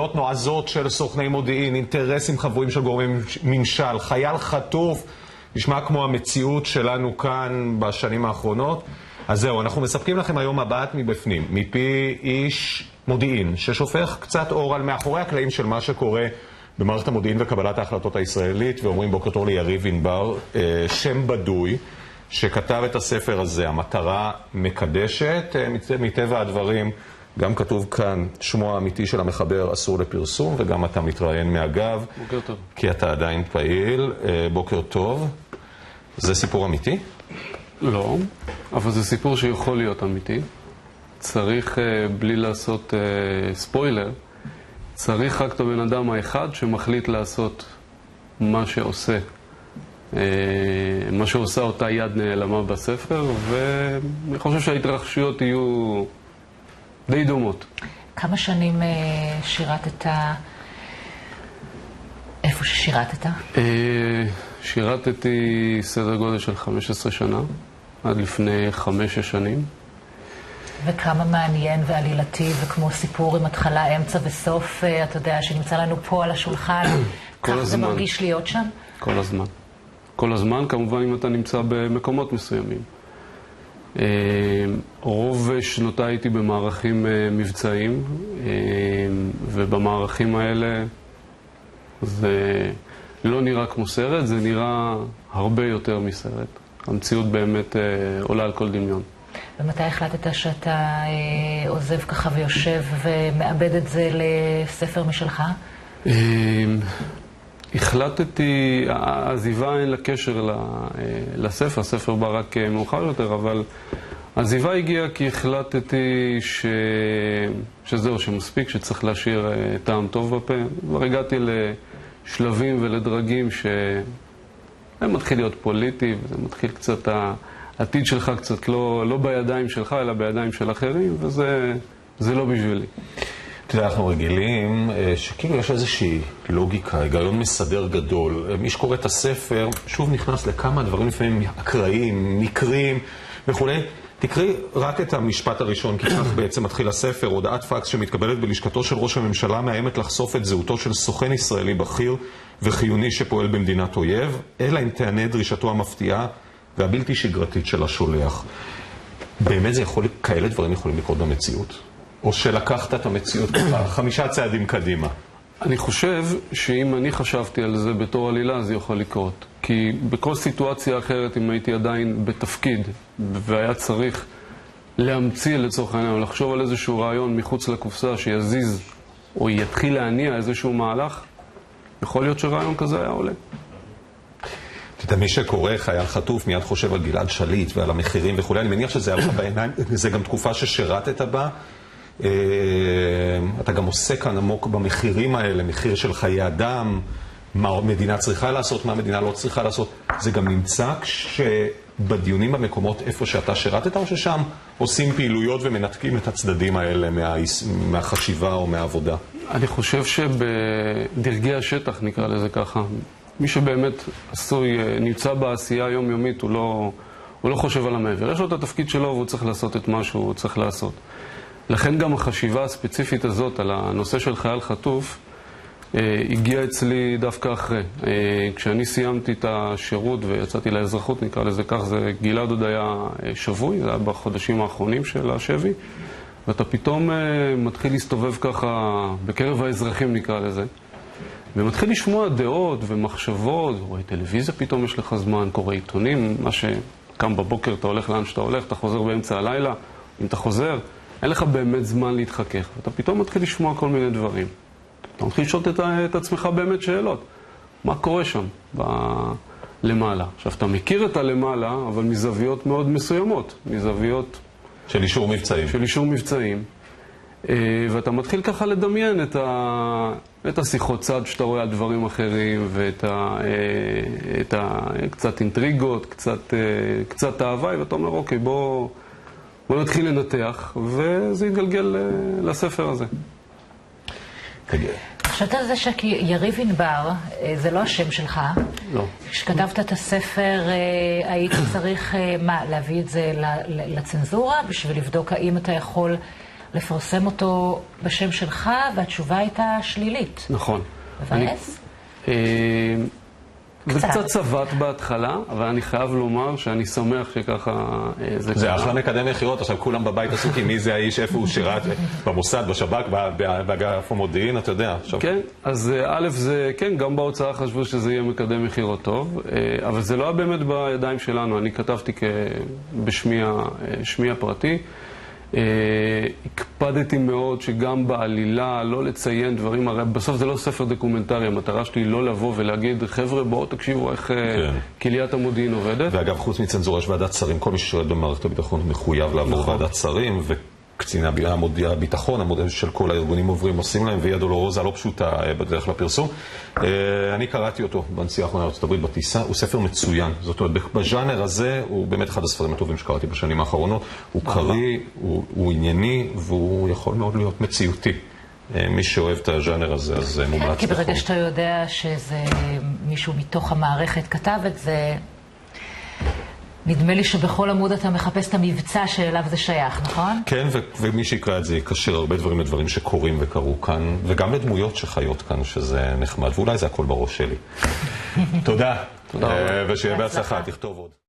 פעולות נועזות של סוכני מודיעין, אינטרסים חבויים של גורמים ממשל, חייל חטוף, נשמע כמו המציאות שלנו כאן בשנים האחרונות. אז זהו, אנחנו מספקים לכם היום מבט מבפנים, מפי איש מודיעין, ששופך קצת אור על מאחורי הקלעים של מה שקורה במערכת המודיעין וקבלת ההחלטות הישראלית, ואומרים בוקר טוב ליריב ענבר, שם בדוי, שכתב את הספר הזה, המטרה מקדשת, מטבע הדברים, גם כתוב כאן, שמו האמיתי של המחבר אסור לפרסום, וגם אתה מתראיין מהגב. בוקר טוב. כי אתה עדיין פעיל. בוקר טוב. זה סיפור אמיתי? לא, אבל זה סיפור שיכול להיות אמיתי. צריך, בלי לעשות ספוילר, צריך רק את הבן אדם האחד שמחליט לעשות מה שעושה. מה שעושה אותה יד נעלמה בספר, ואני חושב שההתרחשויות יהיו די דומות. כמה שנים שירתת? איפה ששירתת? שירתתי סדר גודל של 15 שנה, עד לפני 5-6 שנים. וכמה מעניין ועלילתי, וכמו סיפור עם התחלה, אמצע וסוף, אתה יודע, שנמצא לנו פה על השולחן. כך זה מרגיש להיות שם? כל הזמן. כל הזמן, כמובן אם אתה נמצא במקומות מסוימים. רוב שנותיי הייתי במערכים מבצעיים, ובמערכים האלה זה לא נראה כמו סרט, זה נראה הרבה יותר מסרט. המציאות באמת עולה על כל דמיון. ומתי החלטת שאתה עוזב ככה ויושב ומאבד את זה לספר משלך? החלטתי, העזיבה אין לה קשר לספר, הספר בא רק מאוחר יותר, אבל העזיבה הגיעה כי החלטתי שזהו, שמספיק, שצריך להשאיר טעם טוב בפה. כבר הגעתי לשלבים ולדרגים שזה מתחיל להיות פוליטי, וזה מתחיל קצת, העתיד שלך קצת לא בידיים שלך, אלא בידיים של אחרים, וזה לא בשבילי. אתה יודע, אנחנו רגילים שכאילו יש איזושהי לוגיקה, היגיון מסדר גדול. מי שקורא את הספר, שוב נכנס לכמה דברים לפעמים אקראיים, מקרים וכו'. תקראי רק את המשפט הראשון, כי כך בעצם מתחיל הספר. הודעת פקס שמתקבלת בלשכתו של ראש הממשלה מאיימת לחשוף את זהותו של סוכן ישראלי בכיר וחיוני שפועל במדינת אויב, אלא אם תענה דרישתו המפתיעה והבלתי שגרתית של השולח. באמת זה יכול, כאלה דברים יכולים לקרות במציאות? או שלקחת את המציאות ככה 5 צעדים קדימה? אני חושב שאם אני חשבתי על זה בתור עלילה, זה יכול לקרות. כי בכל סיטואציה אחרת, אם הייתי עדיין בתפקיד, והיה צריך להמציא לצורך העניין, או לחשוב על איזשהו רעיון מחוץ לקופסה שיזיז, או יתחיל להניע איזשהו מהלך, יכול להיות שרעיון כזה היה עולה. אתה יודע, מי שקורא חייל חטוף מיד חושב על גלעד שליט ועל המחירים וכו'. אני מניח שזה היה לך בעיניים, זה גם תקופה ששירתת בה. אתה גם עושה כאן עמוק במחירים האלה, מחיר של חיי אדם, מה המדינה צריכה לעשות, מה המדינה לא צריכה לעשות. זה גם נמצא כשבדיונים במקומות איפה שאתה שירתת, או ששם עושים פעילויות ומנתקים את הצדדים האלה מהחשיבה או מהעבודה? אני חושב שבדרגי השטח, נקרא לזה ככה, מי שבאמת נמצא בעשייה היומיומית, הוא לא חושב על המעבר. יש לו את התפקיד שלו והוא צריך לעשות את מה שהוא צריך לעשות. לכן גם החשיבה הספציפית הזאת על הנושא של חייל חטוף הגיעה אצלי דווקא אחרי. כשאני סיימתי את השירות ויצאתי לאזרחות, נקרא לזה כך, גלעד עוד היה שבוי, זה היה בחודשים האחרונים של השבי, ואתה פתאום מתחיל להסתובב ככה בקרב האזרחים, נקרא לזה, ומתחיל לשמוע דעות ומחשבות, רואה טלוויזיה פתאום יש לך זמן, קורא עיתונים, מה שקם בבוקר אתה הולך לאן שאתה הולך, אתה חוזר באמצע הלילה, אם אתה חוזר, אין לך באמת זמן להתחכך, ואתה פתאום מתחיל לשמוע כל מיני דברים. אתה מתחיל לשאול את עצמך באמת שאלות. מה קורה שם למעלה? עכשיו, אתה מכיר את הלמעלה, אבל מזוויות מאוד מסוימות, מזוויות של אישור מבצעים. של אישור מבצעים. ואתה מתחיל ככה לדמיין את השיחות צד שאתה רואה על דברים אחרים, ואת קצת אינטריגות, קצת אהבה, ואתה אומר, אוקיי, בוא נתחיל לנתח, וזה יתגלגל לספר הזה. חשבת על זה שיריב ענבר, זה לא השם שלך. לא. כשכתבת את הספר, היית צריך, להביא את זה לצנזורה, בשביל לבדוק האם אתה יכול לפרסם אותו בשם שלך, והתשובה הייתה שלילית. נכון. מבאס? זה קצת צבט בהתחלה, אבל אני חייב לומר שאני שמח שככה זה קרה. זה אחלה מקדם מחירות, עכשיו כולם בבית עסוקים, מי זה האיש, איפה הוא שירת, במוסד, בשב"כ, באגף המודיעין, אתה יודע. כן, אז א' זה, כן, גם בהוצאה חשבו שזה יהיה מקדם מחירות טוב, אבל זה לא היה באמת בידיים שלנו, אני כתבתי בשמי הפרטי. הקפדתי מאוד שגם בעלילה לא לציין דברים, הרי בסוף זה לא ספר דוקומנטרי, המטרה שלי לא לבוא ולהגיד חבר'ה בואו תקשיבו איך כליית המודיעין עובדת. ואגב חוץ מצנזורה יש ועדת שרים, כל מי ששואל במערכת הביטחון מחויב לעבור ועדת שרים, וקציני הביטחון, המודל של כל הארגונים עושים להם, ויה דולורוזה לא פשוטה בדרך לפרסום. אני קראתי אותו בנסיעה האחרונה לארצות הברית בטיסה, הוא ספר מצוין, זאת אומרת בז'אנר הזה הוא באמת אחד הספרים הטובים שקראתי בשנים האחרונות, הוא קריא, הוא ענייני והוא יכול מאוד להיות מציאותי. מי שאוהב את הז'אנר הזה, אז מומלץ בחור. כי ברגע שאתה יודע שזה מישהו מתוך המערכת כתב את זה, נדמה לי שבכל עמוד אתה מחפש את המבצע שאליו זה שייך, נכון? כן, ומי שיקרא את זה יקשר הרבה דברים לדברים שקורים וקרו כאן, וגם לדמויות שחיות כאן, שזה נחמד, ואולי זה הכל בראש שלי. תודה. תודה רבה. ושיהיה בהצלחה, תכתוב עוד.